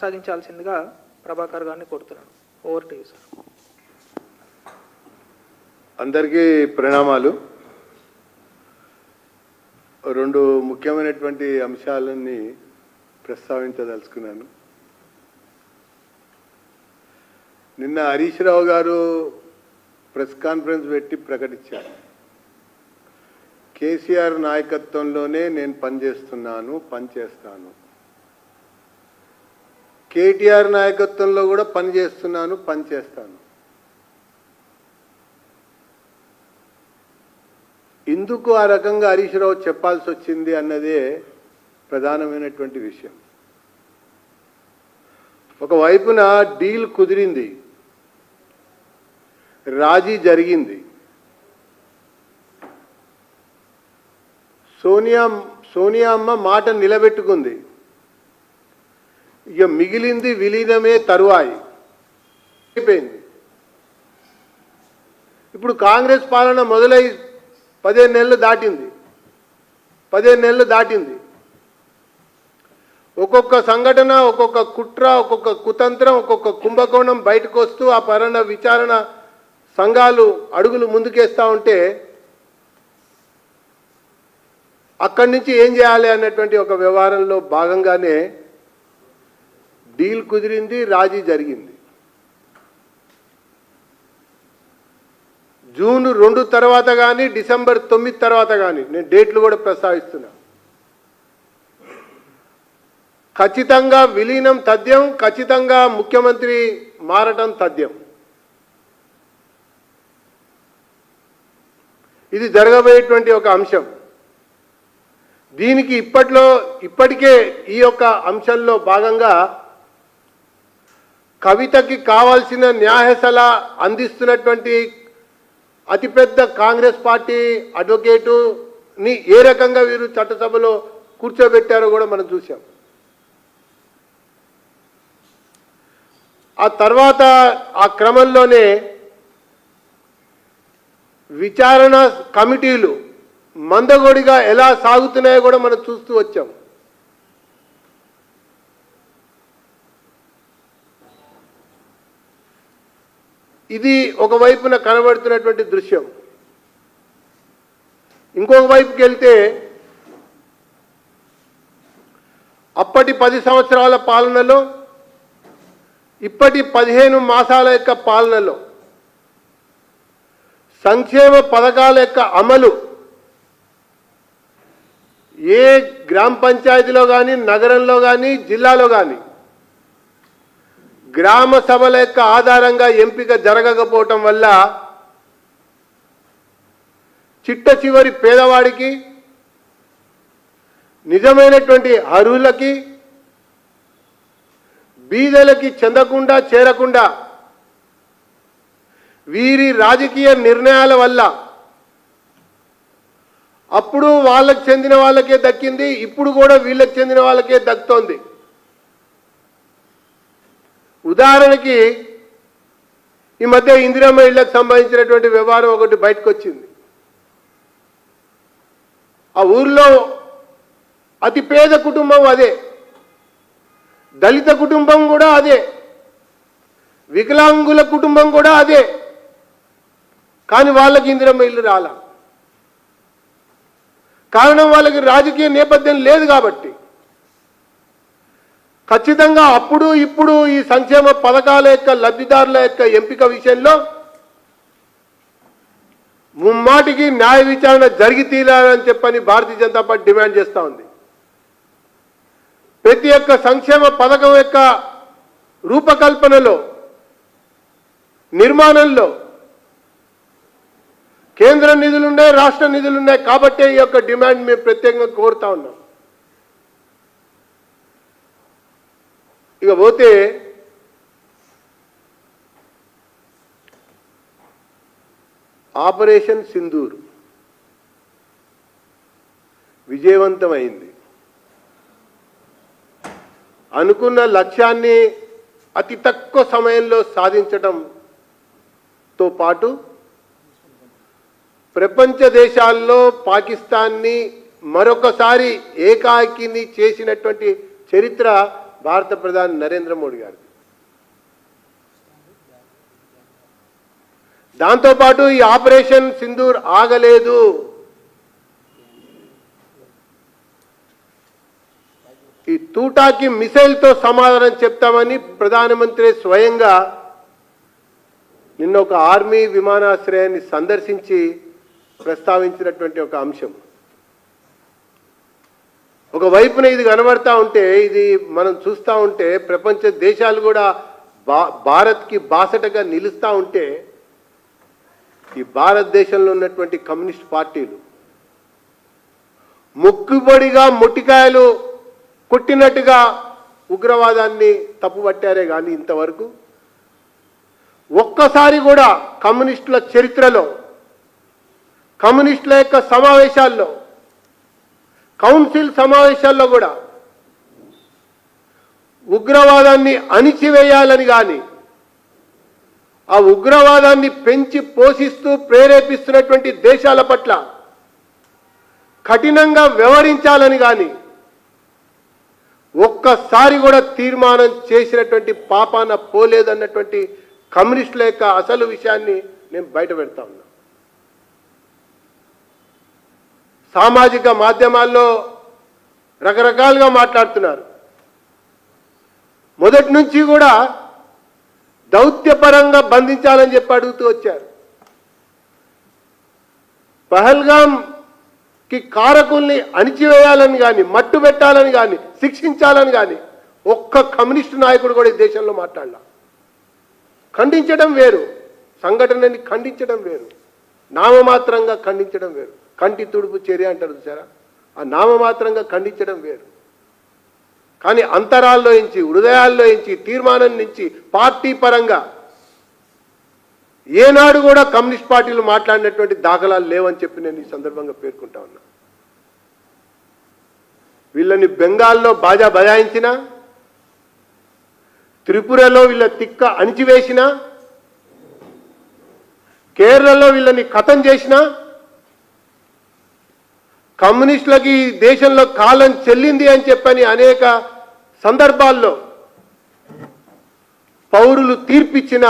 కొనసాగించాల్సిందిగా ప్రభాకర్ గారిని కోరుతున్నాను. Over to you sir. అందరికీ ప్రణామాలు. రెండు ముఖ్యమైనటువంటి అంశాలని ప్రస్తావించదలుచుకున్నాను. నిన్న హరీష్ రావు గారు ప్రెస్ కాన్ఫరెన్స్ పెట్టి ప్రకటించారు, కేసీఆర్ నాయకత్వంలోనే నేను పనిచేస్తాను. కేటీఆర్ నాయకత్వంలో కూడా పనిచేస్తాను. ఎందుకు ఆ రకంగా హరీష్ రావు చెప్పాల్సి వచ్చింది అన్నదే ప్రధానమైనటువంటి విషయం. ఒకవైపున డీల్ కుదిరింది, రాజీ జరిగింది. సోనియా అమ్మ మాట నిలబెట్టుకుంది. ఇక మిగిలింది విలీనమే తరువాయి అయిపోయింది. ఇప్పుడు కాంగ్రెస్ పాలన మొదలై 15 నెలలు దాటింది. ఒక్కొక్క సంఘటన, ఒక్కొక్క కుట్ర, ఒక్కొక్క కుతంత్రం, ఒక్కొక్క కుంభకోణం బయటకు వస్తూ ఆ పరణ విచారణ సంఘాలు అడుగులు ముందుకేస్తూ ఉంటే అక్కడి నుంచి ఏం చేయాలి అన్నటువంటి ఒక వ్యవహారంలో భాగంగానే డీల్ కుదిరింది, రాజీ జరిగింది. జూన్ 2 తర్వాత కానీ డిసెంబర్ 9 తర్వాత కానీ, నేను డేట్లు కూడా ప్రస్తావిస్తున్నా, ఖచ్చితంగా విలీనం తథ్యం, ఖచ్చితంగా ముఖ్యమంత్రి మారటం తథ్యం. ఇది జరగబోయేటువంటి ఒక అంశం. దీనికి ఇప్పటికే ఈ యొక్క అంశంలో భాగంగా కవితకి కావాల్సిన న్యాయ సలహా అందిస్తున్నటువంటి అతిపెద్ద కాంగ్రెస్ పార్టీ అడ్వకేటుని ఏ రకంగా వీరు చట్టసభలో కూర్చోబెట్టారో కూడా మనం చూసాం. ఆ తర్వాత ఆ క్రమంలోనే విచారణ కమిటీలు మందగోడిగా ఎలా సాగుతున్నాయో కూడా మనం చూస్తూ వచ్చాం. ఇది ఒకవైపున కనబడుతున్నటువంటి దృశ్యం. ఇంకొక వైపుకి వెళ్తే అప్పటి 10 సంవత్సరాల పాలనలో, ఇప్పటి 15 మాసాల యొక్క పాలనలో సంక్షేమ పథకాల యొక్క అమలు ఏ గ్రామ పంచాయతీలో కానీ, నగరంలో కానీ, జిల్లాలో కానీ గ్రామ సభల యొక్క ఆధారంగా ఎంపిక జరగకపోవటం వల్ల చిట్ట చివరి పేదవాడికి, నిజమైనటువంటి అర్హులకి, బీదలకి చేరకుండా వీరి రాజకీయ నిర్ణయాల వల్ల అప్పుడు వాళ్ళకి చెందిన వాళ్ళకే దక్కింది, ఇప్పుడు కూడా వీళ్ళకి చెందిన వాళ్ళకే దక్కుతోంది. ఉదాహరణకి ఈ మధ్య ఇందిరమ్మ ఇళ్లకు సంబంధించినటువంటి వ్యవహారం ఒకటి బయటకు వచ్చింది. ఆ ఊర్లో అతి పేద కుటుంబం అదే, దళిత కుటుంబం కూడా అదే, వికలాంగుల కుటుంబం కూడా అదే. కానీ వాళ్ళకి ఇందిరమ్మ ఇల్లు రాలా. కారణం వాళ్ళకి రాజకీయ నేపథ్యం లేదు కాబట్టి. ఖచ్చితంగా అప్పుడు ఇప్పుడు ఈ సంక్షేమ పథకాల యొక్క లబ్ధిదారుల యొక్క ఎంపిక విషయంలో ముమ్మాటికి న్యాయ విచారణ జరిగి తీరాలని చెప్పని భారతీయ జనతా పార్టీ డిమాండ్ చేస్తూ ఉంది. ప్రతి ఒక్క సంక్షేమ పథకం యొక్క రూపకల్పనలో, నిర్మాణంలో కేంద్ర నిధులున్నాయి, రాష్ట్ర నిధులున్నాయి. కాబట్టే ఈ యొక్క డిమాండ్ మేము ప్రత్యేకంగా కోరుతా ఉన్నాం. ఇక పోతే ఆపరేషన్ సింధూర్ విజయవంతమైంది. అనుకున్న లక్ష్యాన్ని అతి తక్కువ సమయంలో సాధించడంతో పాటు ప్రపంచ దేశాల్లో పాకిస్తాన్ని మరొకసారి ఏకాకిని చేసినటువంటి చరిత్ర భారత ప్రధాని నరేంద్ర మోడీ గారు. దాంతోపాటు ఈ ఆపరేషన్ సింధూర్ ఆగలేదు. ఈ తూటాకి మిసైల్తో సమాధానం చెప్తామని ప్రధానమంత్రి స్వయంగా నిన్న ఒక ఆర్మీ విమానాశ్రయాన్ని సందర్శించి ప్రస్తావించినటువంటి ఒక అంశం. ఒకవైపున ఇది కనబడతా ఉంటే, ఇది మనం చూస్తూ ఉంటే ప్రపంచ దేశాలు కూడా భారత్కి బాసటగా నిలుస్తూ ఉంటే, ఈ భారతదేశంలో ఉన్నటువంటి కమ్యూనిస్ట్ పార్టీలు మొక్కుబడిగా మొట్టికాయలు కొట్టినట్టుగా ఉగ్రవాదాన్ని తప్పుపట్టారే కానీ ఇంతవరకు ఒక్కసారి కూడా కమ్యూనిస్టుల చరిత్రలో, కమ్యూనిస్టుల యొక్క సమావేశాల్లో, కౌన్సిల్ సమావేశాల్లో కూడా ఉగ్రవాదాన్ని అణిచివేయాలని కానీ, ఆ ఉగ్రవాదాన్ని పెంచి పోషిస్తూ ప్రేరేపిస్తున్నటువంటి దేశాల పట్ల కఠినంగా వ్యవహరించాలని కానీ ఒక్కసారి కూడా తీర్మానం చేసినటువంటి పాపాన పోలేదన్నటువంటి కమ్యూనిస్టుల యొక్క అసలు విషయాన్ని నేను బయట పెడతా ఉన్నా. సామాజిక మాధ్యమాల్లో రకరకాలుగా మాట్లాడుతున్నారు. మొదటి నుంచి కూడా దౌత్యపరంగా బంధించాలని చెప్పి అడుగుతూ వచ్చారు. పహల్గామ్కి కారకుల్ని అణిచివేయాలని కానీ, మట్టు పెట్టాలని కానీ, శిక్షించాలని కానీ ఒక్క కమ్యూనిస్టు నాయకుడు కూడా ఈ దేశంలో మాట్లాడాల. ఖండించడం వేరు, సంఘటనని ఖండించడం వేరు, నామమాత్రంగా ఖండించడం వేరు. కంటి తుడుపు చర్య అంటారు చూసారా, ఆ నామమాత్రంగా ఖండించడం వేరు. కానీ అంతరాల్లో నుంచి, హృదయాల్లో నుంచి, తీర్మానం నుంచి, పార్టీ పరంగా ఏనాడు కూడా కమ్యూనిస్ట్ పార్టీలు మాట్లాడినటువంటి దాఖలాలు లేవని చెప్పి నేను ఈ సందర్భంగా పేర్కొంటా ఉన్నా. వీళ్ళని బెంగాల్లో బాజా బజాయించిన, త్రిపురలో వీళ్ళ తిక్క అణిచివేసిన, కేరళలో వీళ్ళని ఖతం చేసిన, కమ్యూనిస్టులకి ఈ దేశంలో కాలం చెల్లింది అని చెప్పని అనేక సందర్భాల్లో పౌరులు తీర్పిచ్చిన,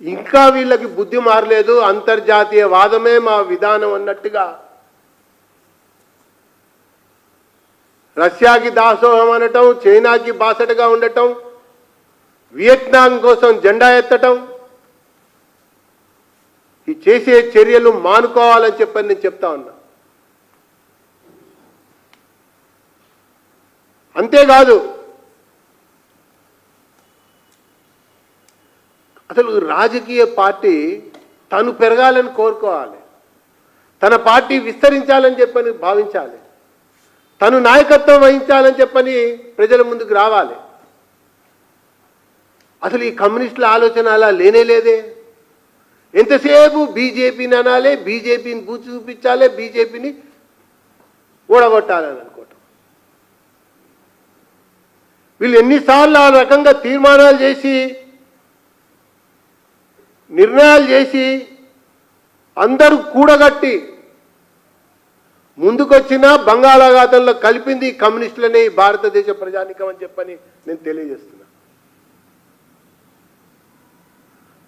ఇంకా వీళ్ళకి బుద్ధి మారలేదు, అంతర్జాతీయ వాదమే మా విధానం అన్నట్టుగా రష్యాకి దాసోహం అనటం, చైనాకి బాసటగా ఉండటం, వియత్నాం కోసం జెండా ఎత్తటం, ఈ చేసే చర్యలు మానుకోవాలని చెప్పని నేను చెప్తా ఉన్నా. అంతేకాదు, అసలు రాజకీయ పార్టీ తను పెరగాలని కోరుకోవాలి, తన పార్టీ విస్తరించాలని చెప్పని భావించాలి, తను నాయకత్వం వహించాలని చెప్పని ప్రజల ముందుకు రావాలి. అసలు ఈ కమ్యూనిస్టుల ఆలోచన అలా లేనేలేదే. ఎంతసేపు బీజేపీని అనాలి, బీజేపీని బూచి చూపించాలి, బీజేపీని ఓడగొట్టాలని అనుకోవటం. వీళ్ళు ఎన్నిసార్లు ఆ రకంగా తీర్మానాలు చేసి, నిర్ణయాలు చేసి, అందరూ కూడగట్టి ముందుకొచ్చినా బంగాళాఖాతంలో కలిపింది కమ్యూనిస్టులనే ఈ భారతదేశ ప్రజానికం అని చెప్పని నేను తెలియజేస్తున్నా.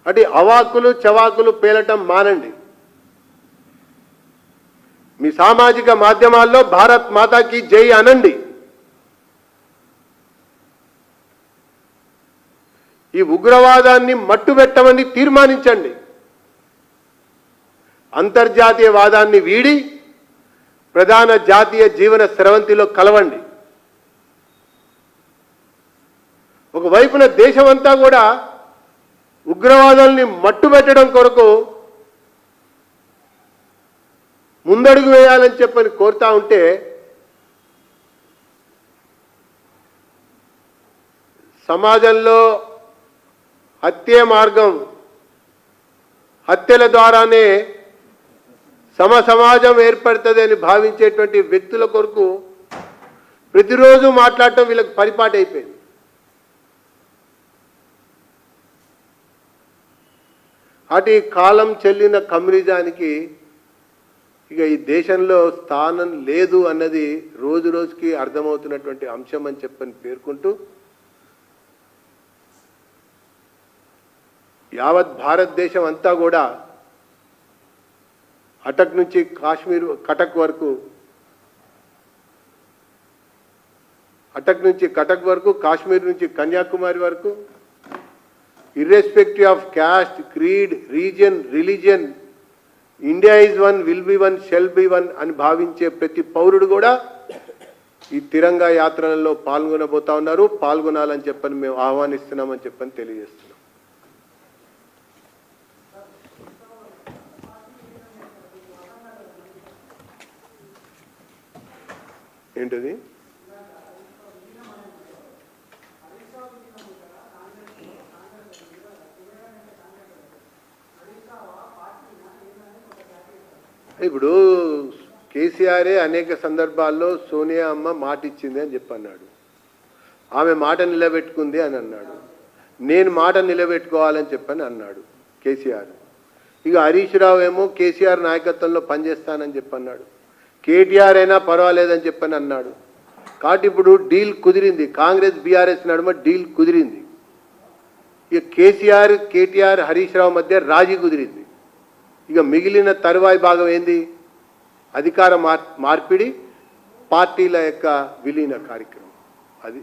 అటు అవాకులు చవాకులు పేలటం మానండి. మీ సామాజిక మాధ్యమాల్లో భారత్ మాతాకి జై అనండి. ఈ ఉగ్రవాదాన్ని మట్టుబెట్టమని తీర్మానించండి. అంతర్జాతీయ వాదాన్ని వీడి ప్రధాన జాతీయ జీవన స్రవంతిలో కలవండి. ఒకవైపున దేశమంతా కూడా ఉగ్రవాదాన్ని మట్టుబెట్టడం కొరకు ముందడుగు వేయాలని చెప్పని కోరుతా ఉంటే, సమాజంలో హత్యే మార్గం, హత్యల ద్వారానే సమాజం ఏర్పడుతుంది అని భావించేటువంటి వ్యక్తుల కొరకు ప్రతిరోజు మాట్లాడటం వీళ్ళకి పరిపాటి అయిపోయింది. అటు కాలం చెల్లిన కమ్యూనిజానికి ఇక ఈ దేశంలో స్థానం లేదు అన్నది రోజు రోజుకి అర్థమవుతున్నటువంటి అంశం అని చెప్పని పేర్కొంటూ యావత్ భారతదేశం అంతా కూడా అటక్ నుంచి కాశ్మీర్ కటక్ వరకు కాశ్మీర్ నుంచి కన్యాకుమారి వరకు irrespective of caste, creed, region, religion, India is one, will be one, shall be one అని భావించే ప్రతి పౌరుడు కూడా ఈ తిరంగా యాత్రలలో పాల్గొనబోతా ఉన్నారు. పాల్గొనాలని చెప్పని మేము ఆహ్వానిస్తున్నామని చెప్పని తెలియజేస్తున్నాం. ఏంటది? ఇప్పుడు కేసీఆరే అనేక సందర్భాల్లో సోనియా అమ్మ మాట ఇచ్చింది అని చెప్పన్నాడు. ఆమె మాట నిలబెట్టుకుంది అని అన్నాడు. నేను మాట నిలబెట్టుకోవాలని చెప్పని అన్నాడు కేసీఆర్. ఇక హరీష్ రావు ఏమో కేసీఆర్ నాయకత్వంలో పనిచేస్తానని చెప్పన్నాడు. కేటీఆర్ అయినా పర్వాలేదని చెప్పని అన్నాడు. కాబట్టి ఇప్పుడు డీల్ కుదిరింది. కాంగ్రెస్ బీఆర్ఎస్ నడుమ డీల్ కుదిరింది. ఇక కేసీఆర్, కేటీఆర్, హరీష్ రావు మధ్య రాజీ కుదిరింది. ఇక మిగిలిన తరువాయి భాగం ఏంది? అధికార మార్పిడి, పార్టీల యొక్క విలీన కార్యక్రమం. అది